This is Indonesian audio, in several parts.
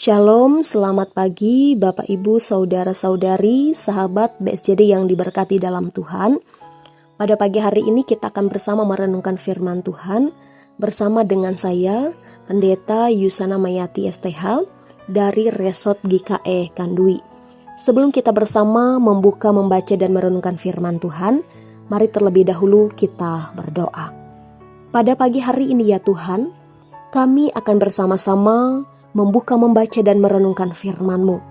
Shalom, selamat pagi Bapak Ibu, Saudara-saudari, sahabat BSJD yang diberkati dalam Tuhan. Pada pagi hari ini kita akan bersama merenungkan firman Tuhan bersama dengan saya, Pendeta Yusana Mayati STH dari Resort GKE Kandui. Sebelum kita bersama membaca dan merenungkan firman Tuhan, mari terlebih dahulu kita berdoa. Pada pagi hari ini ya Tuhan, kami akan bersama-sama membaca dan merenungkan firman-Mu.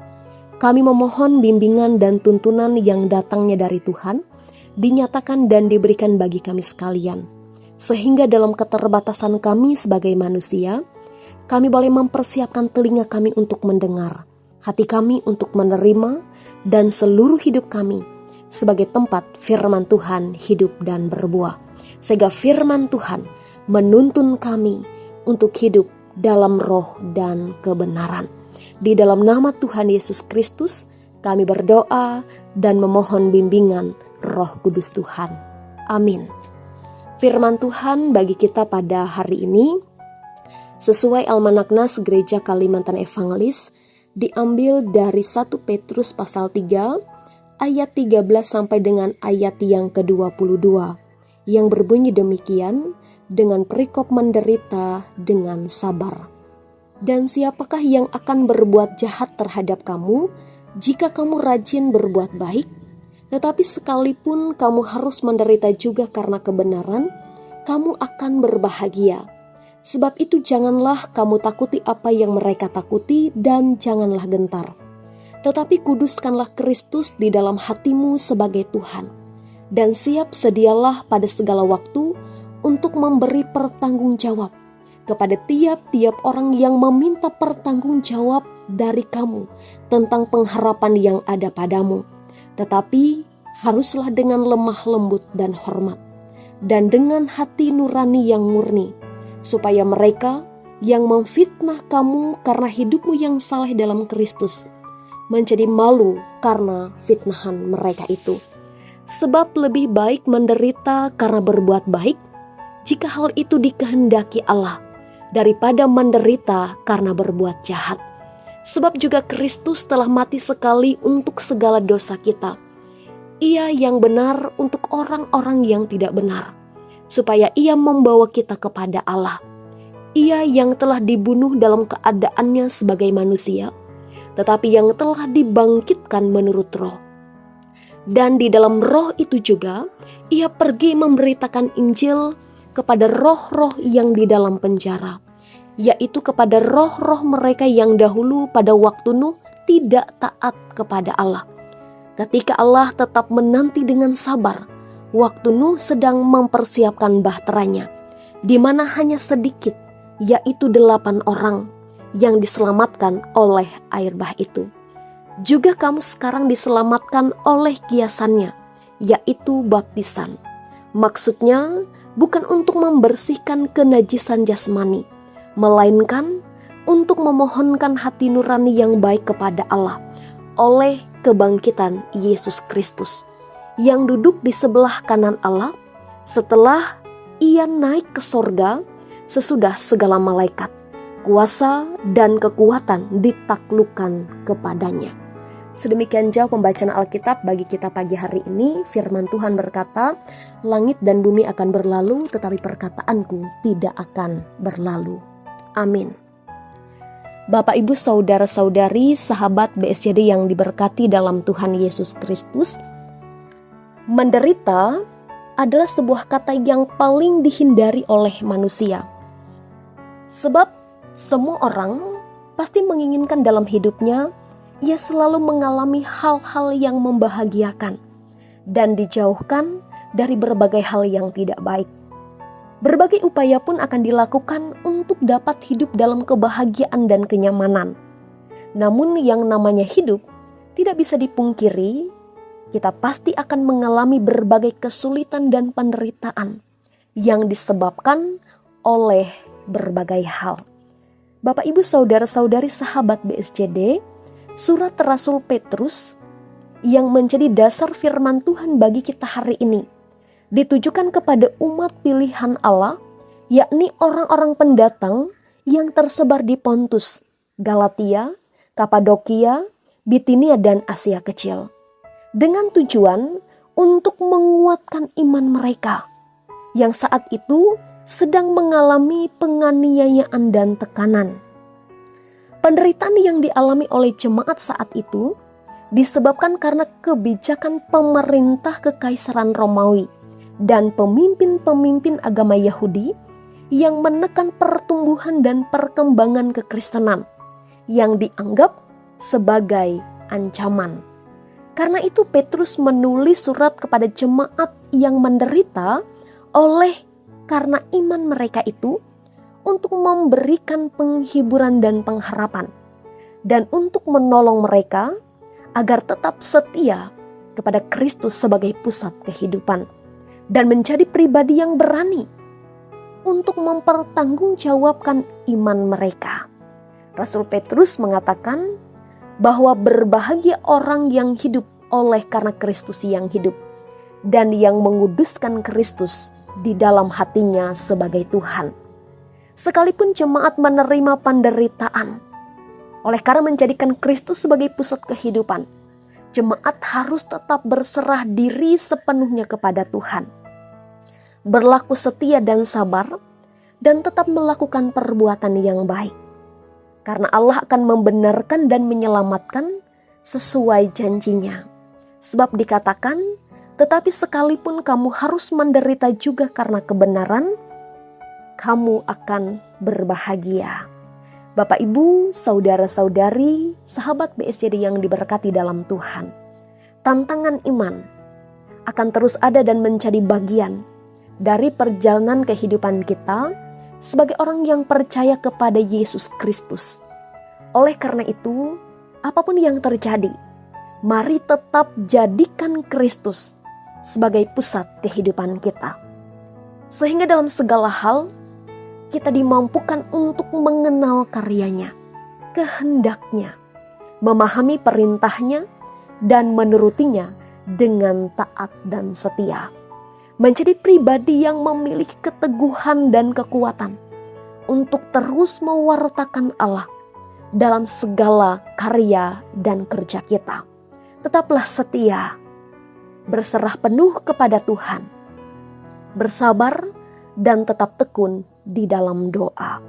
Kami memohon bimbingan dan tuntunan yang datangnya dari Tuhan, dinyatakan dan diberikan bagi kami sekalian. Sehingga dalam keterbatasan kami sebagai manusia, kami boleh mempersiapkan telinga kami untuk mendengar, hati kami untuk menerima, dan seluruh hidup kami sebagai tempat firman Tuhan hidup dan berbuah. Sehingga firman Tuhan menuntun kami untuk hidup dalam roh dan kebenaran. Di dalam nama Tuhan Yesus Kristus, kami berdoa dan memohon bimbingan Roh Kudus Tuhan. Amin. Firman Tuhan bagi kita pada hari ini, sesuai Almanak Nas Gereja Kalimantan Evangelis, diambil dari 1 Petrus pasal 3, ayat 13 sampai dengan ayat yang ke-22, yang berbunyi demikian, dengan perikop menderita dengan sabar. Dan siapakah yang akan berbuat jahat terhadap kamu jika kamu rajin berbuat baik? Tetapi sekalipun kamu harus menderita juga karena kebenaran, kamu akan berbahagia. Sebab itu janganlah kamu takuti apa yang mereka takuti dan janganlah gentar. Tetapi kuduskanlah Kristus di dalam hatimu sebagai Tuhan. Dan siap sedialah pada segala waktu untuk memberi pertanggungjawab kepada tiap-tiap orang yang meminta pertanggungjawab dari kamu tentang pengharapan yang ada padamu. Tetapi haruslah dengan lemah lembut dan hormat, dan dengan hati nurani yang murni, supaya mereka yang memfitnah kamu karena hidupmu yang saleh dalam Kristus menjadi malu karena fitnahan mereka itu. Sebab lebih baik menderita karena berbuat baik, jika hal itu dikehendaki Allah, daripada menderita karena berbuat jahat. Sebab juga Kristus telah mati sekali untuk segala dosa kita. Ia yang benar untuk orang-orang yang tidak benar, supaya ia membawa kita kepada Allah. Ia yang telah dibunuh dalam keadaannya sebagai manusia, tetapi yang telah dibangkitkan menurut roh. Dan di dalam roh itu juga, ia pergi memberitakan Injil kepada roh-roh yang di dalam penjara, yaitu kepada roh-roh mereka yang dahulu pada waktu Nuh tidak taat kepada Allah. Ketika Allah tetap menanti dengan sabar, waktu Nuh sedang mempersiapkan bahteranya, di mana hanya sedikit, yaitu 8 orang yang diselamatkan oleh air bah itu. Juga kamu sekarang diselamatkan oleh kiasannya, yaitu baptisan. Maksudnya, bukan untuk membersihkan kenajisan jasmani, melainkan untuk memohonkan hati nurani yang baik kepada Allah oleh kebangkitan Yesus Kristus yang duduk di sebelah kanan Allah setelah ia naik ke sorga sesudah segala malaikat, kuasa dan kekuatan ditaklukkan kepadanya. Sedemikian jauh pembacaan Alkitab bagi kita pagi hari ini. Firman Tuhan berkata, langit dan bumi akan berlalu, tetapi perkataanku tidak akan berlalu. Amin. Bapak, Ibu, Saudara-saudari, sahabat BSJD yang diberkati dalam Tuhan Yesus Kristus, menderita adalah sebuah kata yang paling dihindari oleh manusia. Sebab semua orang pasti menginginkan dalam hidupnya ia selalu mengalami hal-hal yang membahagiakan dan dijauhkan dari berbagai hal yang tidak baik. Berbagai upaya pun akan dilakukan untuk dapat hidup dalam kebahagiaan dan kenyamanan. Namun yang namanya hidup tidak bisa dipungkiri, kita pasti akan mengalami berbagai kesulitan dan penderitaan yang disebabkan oleh berbagai hal. Bapak, Ibu, Saudara-saudari, sahabat BSJD, Surat Rasul Petrus yang menjadi dasar firman Tuhan bagi kita hari ini ditujukan kepada umat pilihan Allah, yakni orang-orang pendatang yang tersebar di Pontus, Galatia, Kapadokia, Bitinia dan Asia Kecil, dengan tujuan untuk menguatkan iman mereka yang saat itu sedang mengalami penganiayaan dan tekanan. Penderitaan yang dialami oleh jemaat saat itu disebabkan karena kebijakan pemerintah Kekaisaran Romawi dan pemimpin-pemimpin agama Yahudi yang menekan pertumbuhan dan perkembangan kekristenan yang dianggap sebagai ancaman. Karena itu Petrus menulis surat kepada jemaat yang menderita karena iman mereka itu untuk memberikan penghiburan dan pengharapan dan untuk menolong mereka agar tetap setia kepada Kristus sebagai pusat kehidupan dan menjadi pribadi yang berani untuk mempertanggungjawabkan iman mereka. Rasul Petrus mengatakan bahwa berbahagia orang yang hidup oleh karena Kristus yang hidup dan yang menguduskan Kristus di dalam hatinya sebagai Tuhan. Sekalipun jemaat menerima penderitaan oleh karena menjadikan Kristus sebagai pusat kehidupan, jemaat harus tetap berserah diri sepenuhnya kepada Tuhan, berlaku setia dan sabar, dan tetap melakukan perbuatan yang baik. Karena Allah akan membenarkan dan menyelamatkan sesuai janjinya. Sebab dikatakan, tetapi sekalipun kamu harus menderita juga karena kebenaran, kamu akan berbahagia. Bapak, Ibu, saudara-saudari, sahabat BSJD yang diberkati dalam Tuhan. Tantangan iman akan terus ada dan menjadi bagian dari perjalanan kehidupan kita sebagai orang yang percaya kepada Yesus Kristus. Oleh karena itu, apapun yang terjadi, mari tetap jadikan Kristus sebagai pusat kehidupan kita. Sehingga dalam segala hal, kita dimampukan untuk mengenal karyanya, kehendaknya, memahami perintahnya, dan menurutinya dengan taat dan setia. Menjadi pribadi yang memiliki keteguhan dan kekuatan untuk terus mewartakan Allah dalam segala karya dan kerja kita. Tetaplah setia, berserah penuh kepada Tuhan, bersabar dan tetap tekun di dalam doa.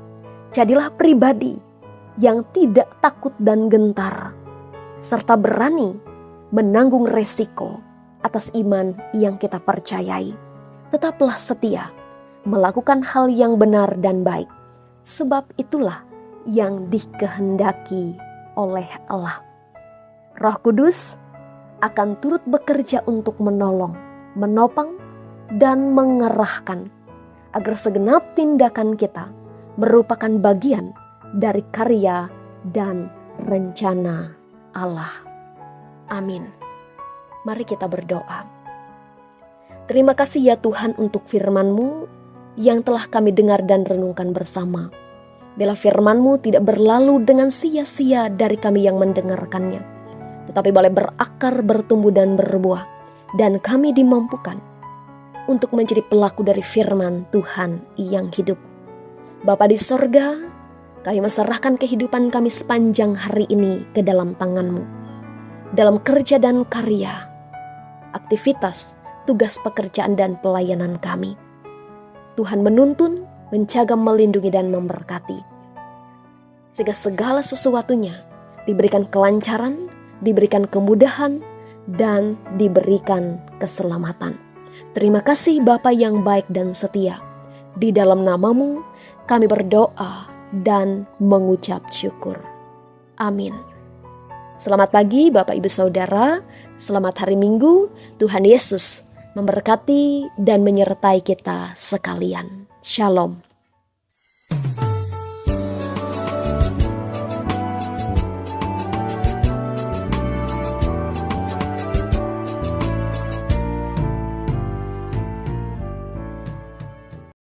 Jadilah pribadi yang tidak takut dan gentar, serta berani menanggung resiko atas iman yang kita percayai. Tetaplah setia, melakukan hal yang benar dan baik, sebab itulah yang dikehendaki oleh Allah. Roh Kudus akan turut bekerja untuk menolong, menopang, dan mengerahkan agar segenap tindakan kita merupakan bagian dari karya dan rencana Allah. Amin. Mari kita berdoa. Terima kasih ya Tuhan untuk firman-Mu yang telah kami dengar dan renungkan bersama. Bila firman-Mu tidak berlalu dengan sia-sia dari kami yang mendengarkannya, tetapi boleh berakar, bertumbuh dan berbuah, dan kami dimampukan untuk menjadi pelaku dari firman Tuhan yang hidup. Bapa di sorga, kami menyerahkan kehidupan kami sepanjang hari ini ke dalam tangan-Mu. Dalam kerja dan karya, aktivitas, tugas pekerjaan dan pelayanan kami. Tuhan menuntun, menjaga, melindungi dan memberkati. Sehingga segala sesuatunya diberikan kelancaran, diberikan kemudahan, dan diberikan keselamatan. Terima kasih Bapa yang baik dan setia. Di dalam nama-Mu kami berdoa dan mengucap syukur. Amin. Selamat pagi Bapak Ibu Saudara, selamat hari Minggu. Tuhan Yesus memberkati dan menyertai kita sekalian. Shalom.